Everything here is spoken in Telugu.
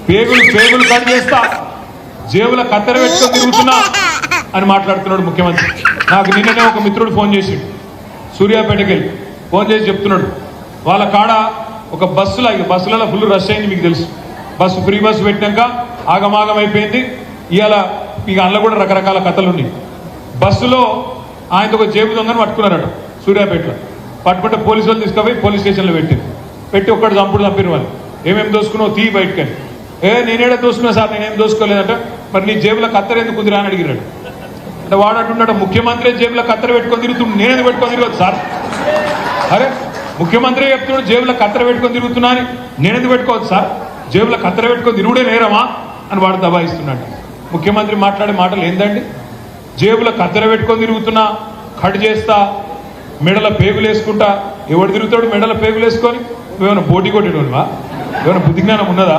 పేగులు కట్ చేస్తా, జేబుల కత్తెర పెట్టుకొని తిరుగుతున్నా అని మాట్లాడుతున్నాడు ముఖ్యమంత్రి. నాకు నిన్ననే ఒక మిత్రుడు ఫోన్ చేసిండు, సూర్యాపేటకి వెళ్ళి ఫోన్ చేసి చెప్తున్నాడు, వాళ్ళ కాడ ఒక బస్సులలో ఫుల్ రష్ అయింది. మీకు తెలుసు, ఫ్రీ బస్సు పెట్టినాక ఆగమాగం అయిపోయింది. ఇవాళ ఇక అందులో కూడా రకరకాల కథలు ఉన్నాయి. బస్సులో ఆయనతో ఒక జేబు దొంగని పట్టుకున్నారట సూర్యాపేటలో. పట్టుకుంటే పోలీసు వాళ్ళు తీసుకుపోయి పోలీస్ స్టేషన్లో పెట్టి ఒక్కడు చంపిన వాళ్ళు. ఏమేమి దోసుకున్నావు తీ బయటకని. నేనేడా దోసుకున్నా సార్, నేనేం దోసుకోలేదట. మరి నీ జేబులో కత్తెర ఎందుకు కుదిరా అని అడిగినాడు. అంటే వాడు అంటున్నాడు, ముఖ్యమంత్రి జేబులో కత్తెర పెట్టుకొని తిరుగుతుంది, నేనేది పెట్టుకొని తిరగదు సార్. అరే ముఖ్యమంత్రి చెప్తున్నాడు జేబులో కత్తెర పెట్టుకొని తిరుగుతున్నా అని, నేనేది పెట్టుకోవద్దు సార్, జేబులో కత్తెర పెట్టుకొని తిరుగుడే నేరమా అని వాడు దబాయిస్తున్నాడు. ముఖ్యమంత్రి మాట్లాడే మాటలు ఏందండి? జేబులో కత్తెర పెట్టుకొని తిరుగుతున్నా, కట్ చేస్తా, మెడల పేగులు వేసుకుంటా. ఎవడు తిరుగుతాడు మెడల పేగులు వేసుకొని? నువ్వేమైనా పోటీ కొట్టేటోనివా? ఏమైనా బుద్ధి జ్ఞానం ఉన్నదా?